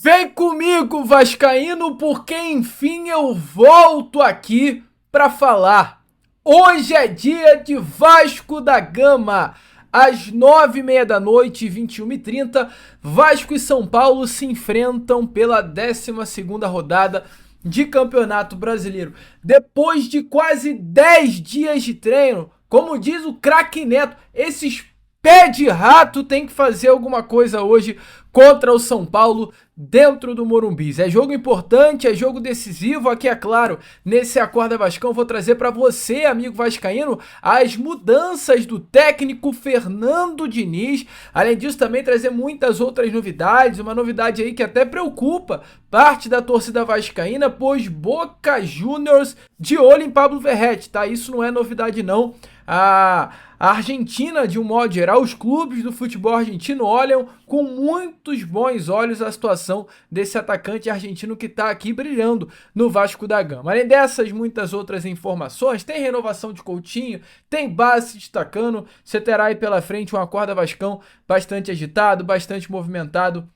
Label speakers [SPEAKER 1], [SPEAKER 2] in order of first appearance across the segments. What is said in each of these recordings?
[SPEAKER 1] Vem comigo, vascaíno, porque enfim eu volto aqui para falar. Hoje é dia de Vasco da Gama. Às 9h30 da noite, 21h30, Vasco e São Paulo se enfrentam pela 12ª rodada de Campeonato Brasileiro. Depois de quase 10 dias de treino, como diz o craque Neto, esses pé de rato tem que fazer alguma coisa hoje contra o São Paulo dentro do Morumbi. É jogo importante, é jogo decisivo. Aqui, é claro, nesse Acorda Vascão, vou trazer para você, amigo vascaíno, as mudanças do técnico Fernando Diniz. Além disso, também trazer muitas outras novidades. Uma novidade aí que até preocupa parte da torcida vascaína, pois Boca Juniors de olho em Pablo Verratti, tá? Isso não é novidade, não. A Argentina, de um modo geral, os clubes do futebol argentino olham com muitos bons olhos a situação desse atacante argentino que está aqui brilhando no Vasco da Gama. Além dessas, muitas outras informações, tem renovação de Coutinho, tem base se destacando, você terá aí pela frente um Acorda Vascão bastante agitado, bastante movimentado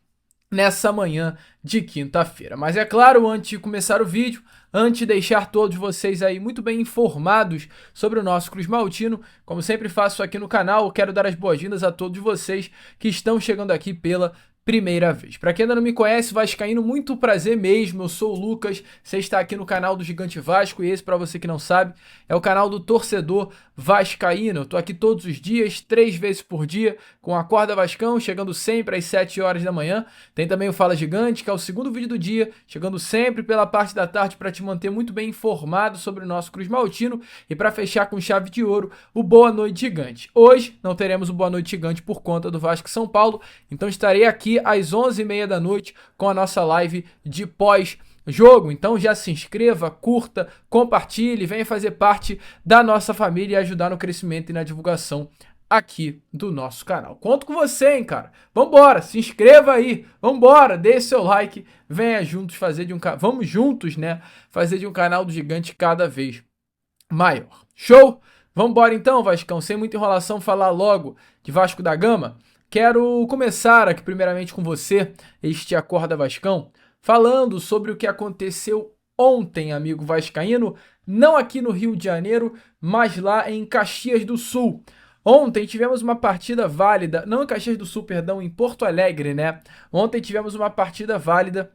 [SPEAKER 1] nessa manhã de quinta-feira. Mas é claro, antes de começar o vídeo, antes de deixar todos vocês aí muito bem informados sobre o nosso Cruz Maltino, como sempre faço aqui no canal, eu quero dar as boas-vindas a todos vocês que estão chegando aqui pela primeira vez. Para quem ainda não me conhece, vascaíno, muito prazer mesmo, eu sou o Lucas, você está aqui no canal do Gigante Vasco e esse, para você que não sabe, é o canal do torcedor vascaíno. Eu tô aqui todos os dias, 3 vezes por dia, com a Acorda Vascão, chegando sempre às 7 horas da manhã. Tem também o Fala Gigante, que é o segundo vídeo do dia, chegando sempre pela parte da tarde para te manter muito bem informado sobre o nosso Cruz Maltino e para fechar com chave de ouro, o Boa Noite Gigante. Hoje não teremos o Boa Noite Gigante por conta do Vasco e São Paulo, então estarei aqui às 11h30 da noite com a nossa live de pós-jogo. Então já se inscreva, curta, compartilhe, venha fazer parte da nossa família e ajudar no crescimento e na divulgação aqui do nosso canal. Conto com você, hein, cara. Vambora, se inscreva aí, vambora, deixe seu like, venha juntos fazer de um canal, vamos juntos, né, fazer de um canal do Gigante cada vez maior. Show? Vambora então, Vascão, sem muita enrolação, falar logo de Vasco da Gama. Quero começar aqui primeiramente com você, este Acorda Vascão, falando sobre o que aconteceu ontem, amigo vascaíno, não aqui no Rio de Janeiro, mas lá em Caxias do Sul. Ontem tivemos uma partida válida, não em Caxias do Sul, perdão, em Porto Alegre, né? Ontem tivemos uma partida válida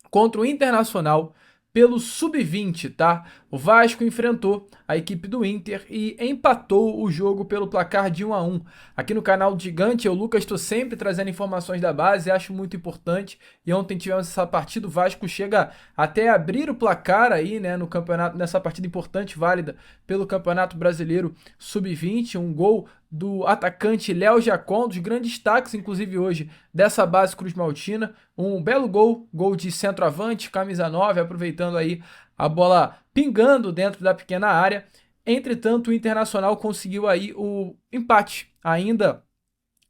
[SPEAKER 1] contra o Internacional pelo Sub-20, tá? O Vasco enfrentou a equipe do Inter e empatou o jogo pelo placar de 1-1. Aqui no canal do Gigante, eu, Lucas, estou sempre trazendo informações da base, acho muito importante. E ontem tivemos essa partida, o Vasco chega até abrir o placar aí, né, no campeonato, nessa partida importante, válida pelo Campeonato Brasileiro Sub-20, um gol do atacante Léo Jacon, dos grandes destaques, inclusive hoje, dessa base Cruz Maltina. Um belo gol de centroavante, camisa 9, aproveitando aí a bola pingando dentro da pequena área. Entretanto, o Internacional conseguiu aí o empate ainda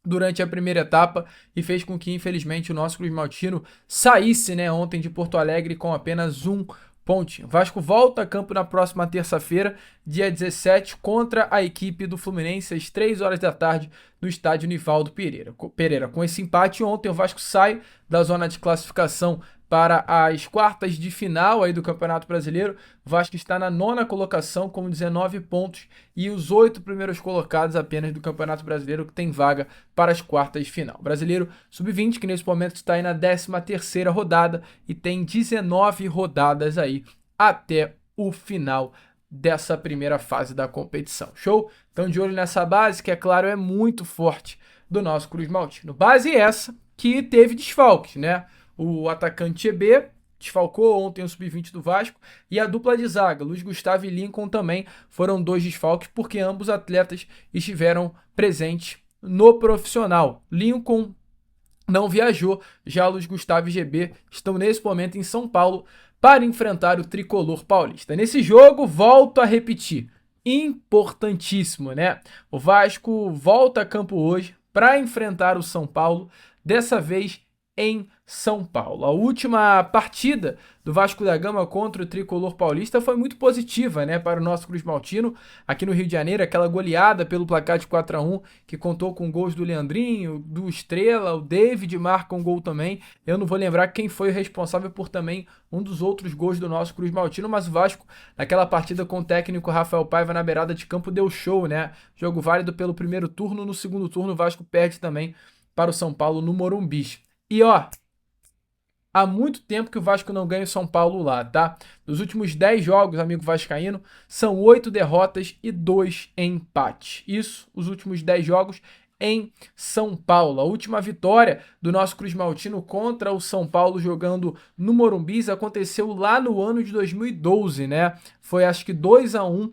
[SPEAKER 1] durante a primeira etapa e fez com que, infelizmente, o nosso Cruz Maltino saísse, né, ontem de Porto Alegre com apenas um pontinho. Vasco volta a campo na próxima terça-feira, dia 17, contra a equipe do Fluminense, às 3 horas da tarde, no estádio Nivaldo Pereira. Com esse empate, ontem o Vasco sai da zona de classificação para as quartas de final aí do Campeonato Brasileiro. O Vasco está na 9ª colocação com 19 pontos e os 8 primeiros colocados apenas do Campeonato Brasileiro que tem vaga para as quartas de final. O Brasileiro Sub-20, que nesse momento está aí na 13ª rodada e tem 19 rodadas aí até o final dessa primeira fase da competição. Show? Então de olho nessa base, que é claro é muito forte do nosso Cruz Maltino. Base essa que teve desfalques, né? O atacante EB desfalcou ontem o Sub-20 do Vasco e a dupla de zaga, Luiz Gustavo e Lincoln, também foram 2 desfalques porque ambos atletas estiveram presentes no profissional. Lincoln não viajou, já Luiz Gustavo e GB estão nesse momento em São Paulo para enfrentar o tricolor paulista. Nesse jogo, volto a repetir, importantíssimo, né? O Vasco volta a campo hoje para enfrentar o São Paulo, dessa vez em São Paulo. A última partida do Vasco da Gama contra o Tricolor Paulista foi muito positiva, né, para o nosso Cruz Maltino, aqui no Rio de Janeiro, aquela goleada pelo placar de 4-1, que contou com gols do Leandrinho, do Estrela, o David marca um gol também. Eu não vou lembrar quem foi o responsável por também um dos outros gols do nosso Cruz Maltino, mas o Vasco, naquela partida com o técnico Rafael Paiva na beirada de campo, deu show, né? Jogo válido pelo primeiro turno, no segundo turno o Vasco perde também para o São Paulo no Morumbi. E ó, há muito tempo que o Vasco não ganha o São Paulo lá, tá? Nos últimos 10 jogos, amigo vascaíno, são 8 derrotas e 2 empates. Isso, os últimos 10 jogos em São Paulo. A última vitória do nosso Cruz Maltino contra o São Paulo jogando no Morumbi aconteceu lá no ano de 2012, né? Foi acho que 2-1.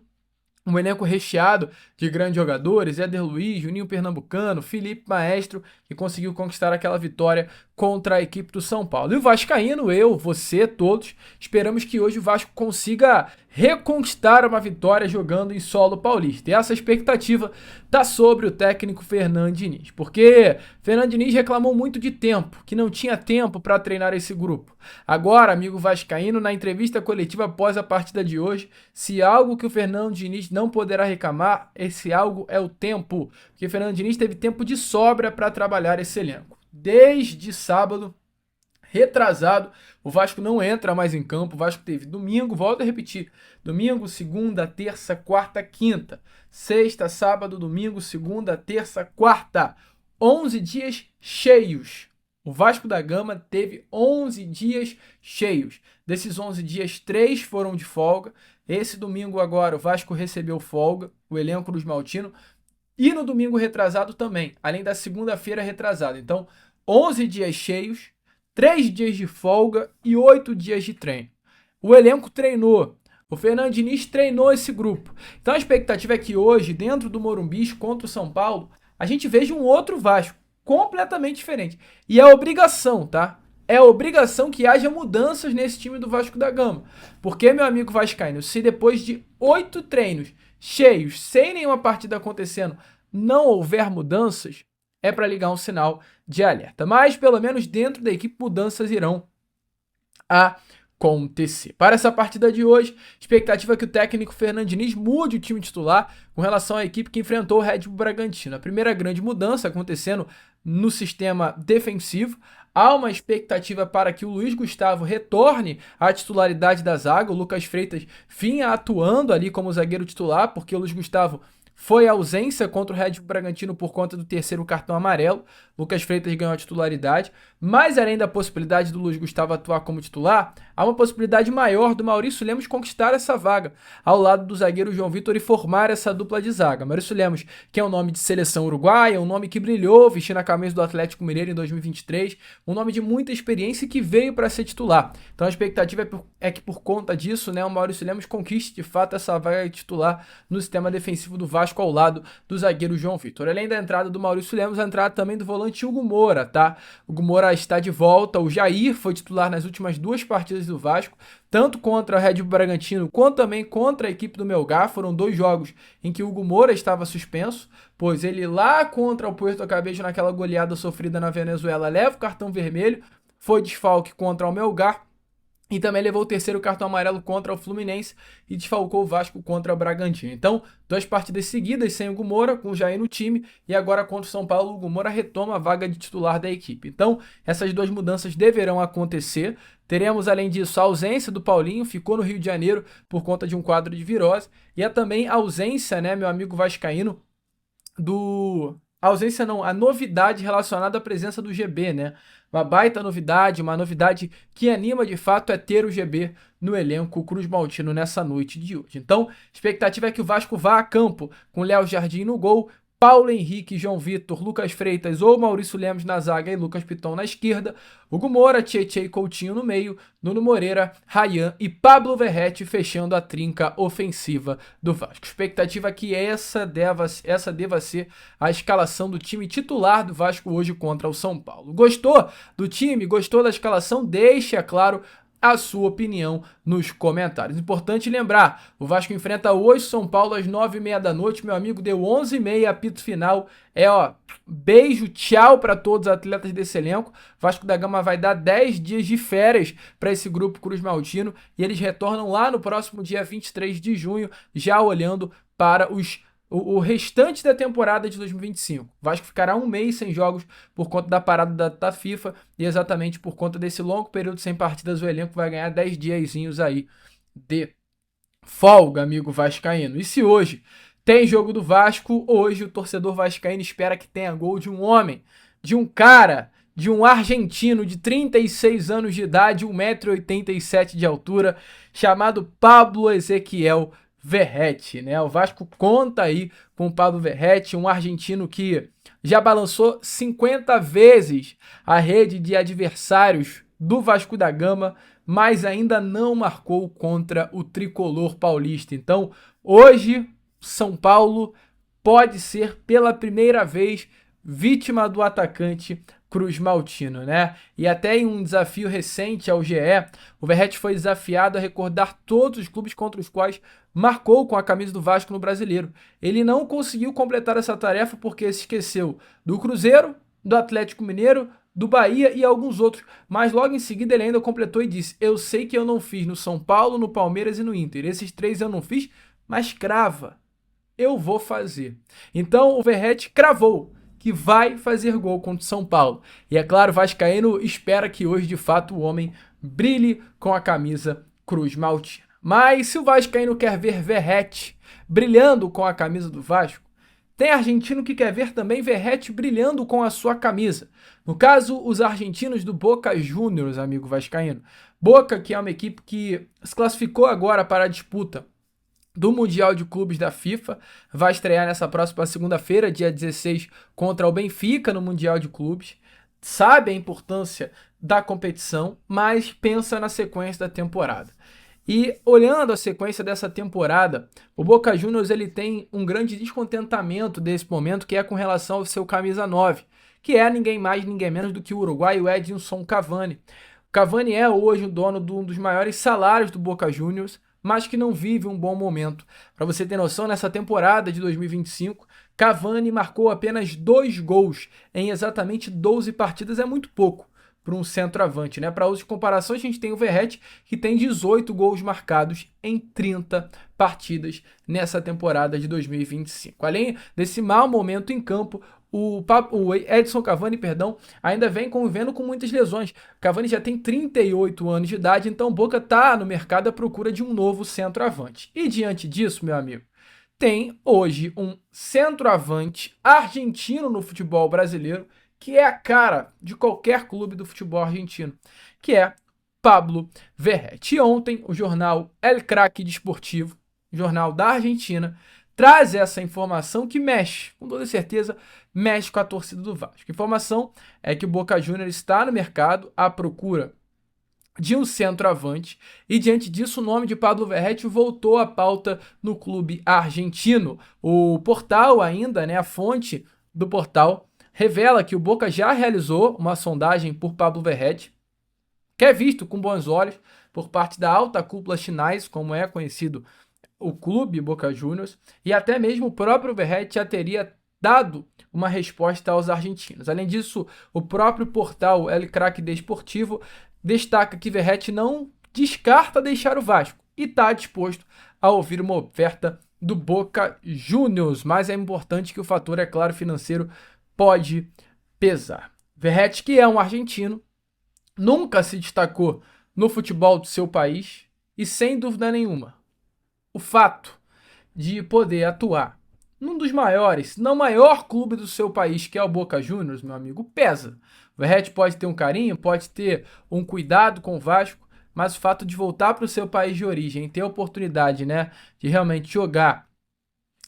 [SPEAKER 1] Um elenco recheado de grandes jogadores, Éder Luiz, Juninho Pernambucano, Felipe Maestro, que conseguiu conquistar aquela vitória contra a equipe do São Paulo. E o vascaíno, eu, você, todos, esperamos que hoje o Vasco consiga reconquistar uma vitória jogando em solo paulista. E essa expectativa está sobre o técnico Fernando Diniz, porque Fernando Diniz reclamou muito de tempo, que não tinha tempo para treinar esse grupo. Agora, amigo vascaíno, na entrevista coletiva após a partida de hoje, se algo que o Fernando Diniz não poderá reclamar, esse algo é o tempo, porque o Fernando Diniz teve tempo de sobra para trabalhar esse elenco. Desde sábado retrasado, o Vasco não entra mais em campo. O Vasco teve domingo, volto a repetir, domingo, segunda, terça, quarta, quinta, sexta, sábado, domingo, segunda, terça, quarta, 11 dias cheios. O Vasco da Gama teve 11 dias cheios. Desses 11 dias, 3 foram de folga. Esse domingo agora o Vasco recebeu folga, o elenco dos Maltino, e no domingo retrasado também, além da segunda-feira retrasada. Então, 11 dias cheios, 3 dias de folga e 8 dias de treino. O elenco treinou. O Fernando Diniz treinou esse grupo. Então a expectativa é que hoje, dentro do Morumbi contra o São Paulo, a gente veja um outro Vasco, completamente diferente. E é obrigação, tá? É obrigação que haja mudanças nesse time do Vasco da Gama. Porque, meu amigo vascaíno, se depois de 8 treinos cheios, sem nenhuma partida acontecendo, não houver mudanças, é para ligar um sinal de alerta. Mas, pelo menos dentro da equipe, mudanças irão acontecer. Para essa partida de hoje, expectativa é que o técnico Fernando Diniz mude o time titular com relação à equipe que enfrentou o Red Bull Bragantino. A primeira grande mudança acontecendo no sistema defensivo. Há uma expectativa para que o Luiz Gustavo retorne à titularidade da zaga. O Lucas Freitas vinha atuando ali como zagueiro titular, porque o Luiz Gustavo foi a ausência contra o Red Bull Bragantino por conta do terceiro cartão amarelo. Lucas Freitas ganhou a titularidade. Mas além da possibilidade do Luiz Gustavo atuar como titular, há uma possibilidade maior do Maurício Lemos conquistar essa vaga ao lado do zagueiro João Vitor e formar essa dupla de zaga. Maurício Lemos, que é um nome de seleção uruguaia, um nome que brilhou vestindo a camisa do Atlético Mineiro em 2023, um nome de muita experiência e que veio para ser titular. Então a expectativa é que por conta disso, né, o Maurício Lemos conquiste de fato essa vaga de titular no sistema defensivo do Vasco ao lado do zagueiro João Vitor. Além da entrada do Maurício Lemos, a entrada também do volante Hugo Moura, tá? O Hugo Moura está de volta. O Jair foi titular nas últimas 2 partidas do Vasco, tanto contra o Red Bull Bragantino quanto também contra a equipe do Melgar. Foram 2 jogos em que o Hugo Moura estava suspenso, pois ele lá contra o Puerto Cabello, naquela goleada sofrida na Venezuela, leva o cartão vermelho, foi desfalque contra o Melgar e também levou o terceiro cartão amarelo contra o Fluminense e desfalcou o Vasco contra o Bragantino. Então, 2 partidas seguidas sem o Hugo Moura, com o Jair no time, e agora contra o São Paulo, o Hugo Moura retoma a vaga de titular da equipe. Então, essas 2 mudanças deverão acontecer. Teremos, além disso, a ausência do Paulinho, ficou no Rio de Janeiro por conta de um quadro de virose, e a também a ausência, né, meu amigo vascaíno, a novidade relacionada à presença do GB, né? Uma baita novidade, uma novidade que anima de fato é ter o GB no elenco Cruz Maltino nessa noite de hoje. Então, a expectativa é que o Vasco vá a campo com Léo Jardim no gol, Paulo Henrique, João Vitor, Lucas Freitas ou Maurício Lemos na zaga e Lucas Piton na esquerda, Hugo Moura, Tietê e Coutinho no meio, Nuno Moreira, Ryan e Pablo Verrete fechando a trinca ofensiva do Vasco. Expectativa é que essa deva ser a escalação do time titular do Vasco hoje contra o São Paulo. Gostou do time? Gostou da escalação? Deixe, é claro, a sua opinião nos comentários. Importante lembrar, o Vasco enfrenta hoje São Paulo às 9h30 da noite, meu amigo, deu 11h30, apito final, beijo, tchau para todos os atletas desse elenco. Vasco da Gama vai dar 10 dias de férias para esse grupo Cruz Maltino e eles retornam lá no próximo dia 23 de junho, já olhando para o restante da temporada de 2025. O Vasco ficará um mês sem jogos por conta da parada da FIFA e exatamente por conta desse longo período sem partidas o elenco vai ganhar 10 diazinhos aí de folga, amigo vascaíno. E se hoje tem jogo do Vasco, hoje o torcedor vascaíno espera que tenha gol de um homem, de um cara, de um argentino de 36 anos de idade, 1,87 m de altura, chamado Pablo Ezequiel Verratti, né? O Vasco conta aí com o Pablo Verratti, um argentino que já balançou 50 vezes a rede de adversários do Vasco da Gama, mas ainda não marcou contra o tricolor paulista. Então, hoje, São Paulo pode ser pela primeira vez vítima do atacante Cruz Maltino, né? E até em um desafio recente ao GE, o Verratti foi desafiado a recordar todos os clubes contra os quais marcou com a camisa do Vasco no Brasileiro. Ele não conseguiu completar essa tarefa porque se esqueceu do Cruzeiro, do Atlético Mineiro, do Bahia e alguns outros, mas logo em seguida ele ainda completou e disse: eu sei que eu não fiz no São Paulo, no Palmeiras e no Inter. Esses 3 eu não fiz, mas crava, eu vou fazer. Então o Verratti cravou que vai fazer gol contra o São Paulo. E é claro, o vascaíno espera que hoje, de fato, o homem brilhe com a camisa Cruz Maltina. Mas se o vascaíno quer ver Verratti brilhando com a camisa do Vasco, tem argentino que quer ver também Verratti brilhando com a sua camisa. No caso, os argentinos do Boca Juniors, amigo vascaíno. Boca, que é uma equipe que se classificou agora para a disputa do Mundial de Clubes da FIFA, vai estrear nessa próxima segunda-feira, dia 16, contra o Benfica no Mundial de Clubes. Sabe a importância da competição, mas pensa na sequência da temporada. E olhando a sequência dessa temporada, o Boca Juniors ele tem um grande descontentamento desse momento, que é com relação ao seu camisa 9, que é ninguém mais, ninguém menos do que o uruguaio Edinson Cavani. O Cavani é hoje o dono de um dos maiores salários do Boca Juniors, mas que não vive um bom momento. Para você ter noção, nessa temporada de 2025, Cavani marcou apenas 2 gols em exatamente 12 partidas, é muito pouco para um centroavante, né? Para uso de comparação, a gente tem o Verratti, que tem 18 gols marcados em 30 partidas nessa temporada de 2025. Além desse mau momento em campo, o Edinson Cavani, ainda vem convivendo com muitas lesões. Cavani já tem 38 anos de idade, então o Boca está no mercado à procura de um novo centroavante. E diante disso, meu amigo, tem hoje um centroavante argentino no futebol brasileiro, que é a cara de qualquer clube do futebol argentino, que é Pablo Verratti. E ontem, o jornal El Crack Desportivo, jornal da Argentina, traz essa informação que mexe, com toda certeza, mexe com a torcida do Vasco. A informação é que o Boca Juniors está no mercado à procura de um centroavante e, diante disso, o nome de Pablo Verratti voltou à pauta no clube argentino. O portal ainda, né, a fonte do portal, revela que o Boca já realizou uma sondagem por Pablo Verratti, que é visto com bons olhos por parte da alta cúpula chinesa, como é conhecido o clube Boca Juniors, e até mesmo o próprio Verratti já teria dado uma resposta aos argentinos. Além disso, o próprio portal El Crack Desportivo destaca que Verratti não descarta deixar o Vasco e está disposto a ouvir uma oferta do Boca Juniors, mas é importante que o fator, é claro, financeiro pode pesar. Verratti, que é um argentino, nunca se destacou no futebol do seu país e, sem dúvida nenhuma, o fato de poder atuar num dos maiores, se não maior clube do seu país, que é o Boca Juniors, meu amigo, pesa. O Verratti pode ter um carinho, pode ter um cuidado com o Vasco, mas o fato de voltar para o seu país de origem, ter a oportunidade, né, de realmente jogar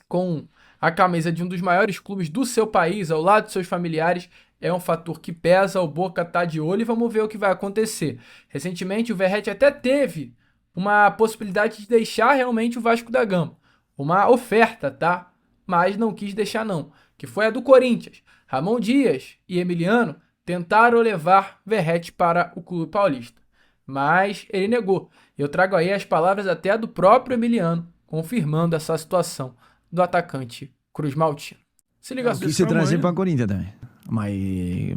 [SPEAKER 1] com a camisa de um dos maiores clubes do seu país, ao lado de seus familiares, é um fator que pesa. O Boca tá de olho e vamos ver o que vai acontecer. Recentemente o Verratti até teve uma possibilidade de deixar realmente o Vasco da Gama. Uma oferta, tá? Mas não quis deixar não, que foi a do Corinthians. Ramon Dias e Emiliano tentaram levar Verratti para o clube paulista. mas ele negou. Eu trago aí as palavras até do próprio Emiliano, confirmando essa situação do atacante Cruz Maltino. Se liga
[SPEAKER 2] Eu
[SPEAKER 1] só.
[SPEAKER 2] quise trazer para Corinthians também, mas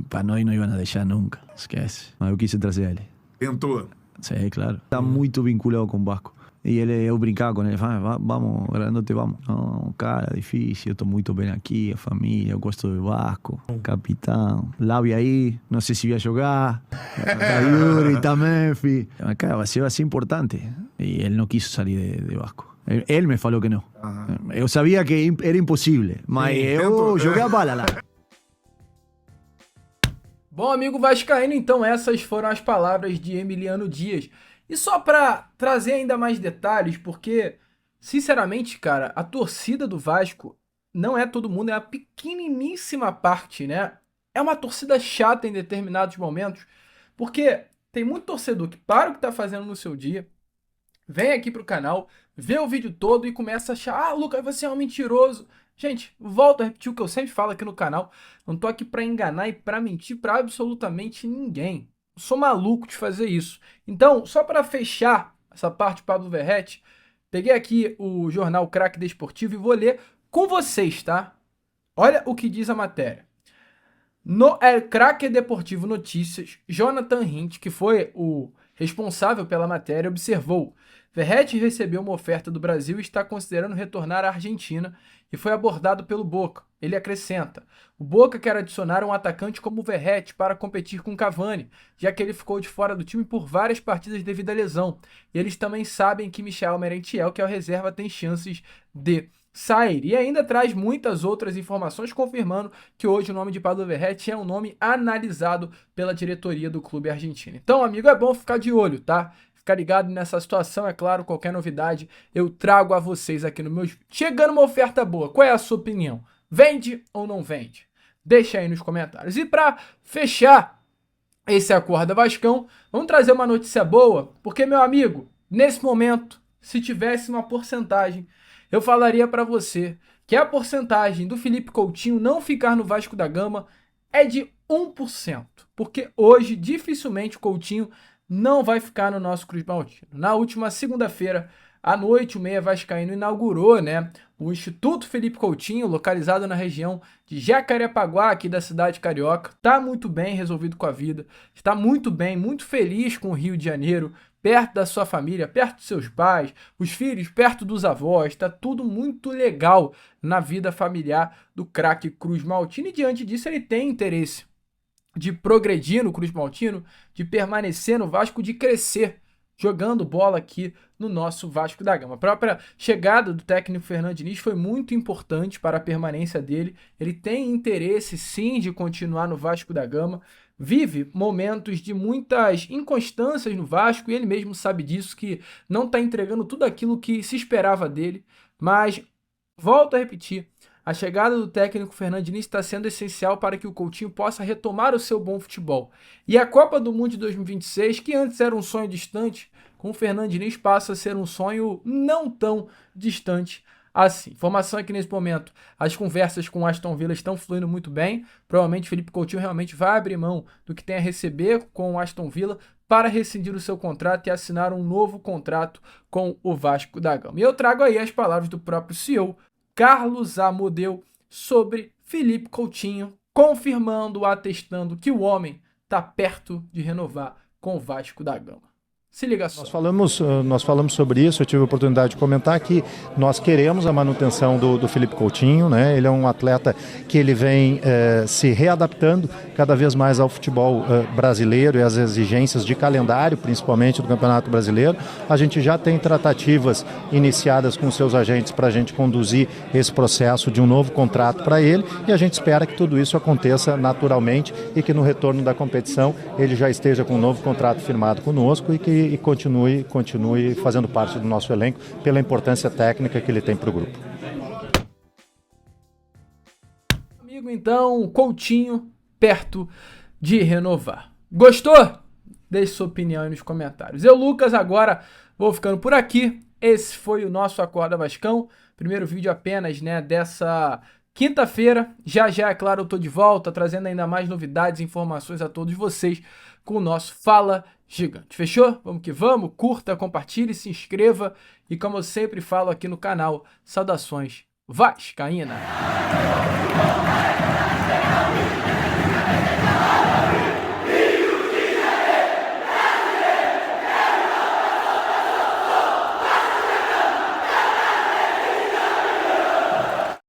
[SPEAKER 2] para nós não iam deixar nunca, esquece. Mas eu quise trazer ele.
[SPEAKER 3] Tentou.
[SPEAKER 2] Sim, claro. Está muito vinculado com o Vasco. E eu brincava com ele, vamos, Grandote, vamos. Não, cara, difícil, eu estou muito bem aqui, a família, eu gosto do Vasco, capitão. Lábio aí, não sei se ia jogar. A Yuri também, filho. Mas, cara, vai ser importante. E ele não quis sair de Vasco. Ele me falou que não. Eu sabia que era impossível, mas eu joguei a bala lá.
[SPEAKER 1] Bom, amigo vascaíno, então essas foram as palavras de Emiliano Dias. E só para trazer ainda mais detalhes, porque, sinceramente, cara, a torcida do Vasco não é todo mundo, é uma pequeniníssima parte, né? É uma torcida chata em determinados momentos, porque tem muito torcedor que para o que tá fazendo no seu dia, vem aqui pro canal, vê o vídeo todo e começa a achar, Lucas, você é um mentiroso. Gente, volto a repetir o que eu sempre falo aqui no canal, não tô aqui pra enganar e pra mentir pra absolutamente ninguém. Eu sou maluco de fazer isso. Então, só para fechar essa parte, Pablo Verrete, peguei aqui o jornal Craque Desportivo e vou ler com vocês, tá? Olha o que diz a matéria. No El Craque Deportivo Notícias, Jonathan Hint, que foi o responsável pela matéria, observou: Verrete recebeu uma oferta do Brasil e está considerando retornar à Argentina e foi abordado pelo Boca. Ele acrescenta: o Boca quer adicionar um atacante como o Verrete para competir com Cavani, já que ele ficou de fora do time por várias partidas devido à lesão. E eles também sabem que Michel Merentiel, que é o reserva, tem chances de sair. E ainda traz muitas outras informações confirmando que hoje o nome de Pablo Verrete é um nome analisado pela diretoria do clube argentino. Então, amigo, é bom ficar de olho, tá? Ficar ligado nessa situação, é claro, qualquer novidade eu trago a vocês aqui no meu... Chegando uma oferta boa, qual é a sua opinião? Vende ou não vende? Deixa aí nos comentários. E para fechar esse Acorda Vascão, vamos trazer uma notícia boa, porque, meu amigo, nesse momento, se tivesse uma porcentagem, eu falaria para você que a porcentagem do Felipe Coutinho não ficar no Vasco da Gama é de 1%, porque hoje dificilmente o Coutinho não vai ficar no nosso Cruz Maltino. Na última segunda-feira à noite, o Meia Vascaíno inaugurou, né, o Instituto Felipe Coutinho, localizado na região de Jacarepaguá, aqui da cidade carioca. Está muito bem resolvido com a vida, está muito bem, muito feliz com o Rio de Janeiro, perto da sua família, perto dos seus pais, os filhos perto dos avós. Está tudo muito legal na vida familiar do craque Cruz Maltino e diante disso ele tem interesse de progredir no Cruz Maltino, de permanecer no Vasco, de crescer jogando bola aqui no nosso Vasco da Gama. A própria chegada do técnico Fernando Diniz foi muito importante para a permanência dele. Ele tem interesse, sim, de continuar no Vasco da Gama. Vive momentos de muitas inconstâncias no Vasco e ele mesmo sabe disso, que não está entregando tudo aquilo que se esperava dele. Mas, volto a repetir, a chegada do técnico Fernando Diniz está sendo essencial para que o Coutinho possa retomar o seu bom futebol. E a Copa do Mundo de 2026, que antes era um sonho distante, com o Fernando Diniz passa a ser um sonho não tão distante assim. Informação é que nesse momento as conversas com o Aston Villa estão fluindo muito bem. Provavelmente Felipe Coutinho realmente vai abrir mão do que tem a receber com o Aston Villa para rescindir o seu contrato e assinar um novo contrato com o Vasco da Gama. E eu trago aí as palavras do próprio CEO, Carlos Amodeu, sobre Felipe Coutinho, confirmando, atestando que o homem está perto de renovar com o Vasco da Gama. Se liga só.
[SPEAKER 4] Nós falamos sobre isso, eu tive a oportunidade de comentar que nós queremos a manutenção do Felipe Coutinho, né? Ele é um atleta que ele vem se readaptando cada vez mais ao futebol brasileiro e às exigências de calendário, principalmente do Campeonato Brasileiro. A gente já tem tratativas iniciadas com seus agentes para a gente conduzir esse processo de um novo contrato para ele e a gente espera que tudo isso aconteça naturalmente e que no retorno da competição ele já esteja com um novo contrato firmado conosco e continue fazendo parte do nosso elenco pela importância técnica que ele tem para o grupo.
[SPEAKER 1] Amigo, então, Coutinho perto de renovar. Gostou? Deixe sua opinião aí nos comentários. Eu, Lucas, agora vou ficando por aqui. Esse foi o nosso Acorda Vascão. Primeiro vídeo apenas, né, dessa quinta-feira. Já, é claro, eu tô de volta, trazendo ainda mais novidades e informações a todos vocês com o nosso Fala gigante. Fechou? Vamos que vamos. Curta, compartilhe, se inscreva. E como eu sempre falo aqui no canal, saudações vascaína.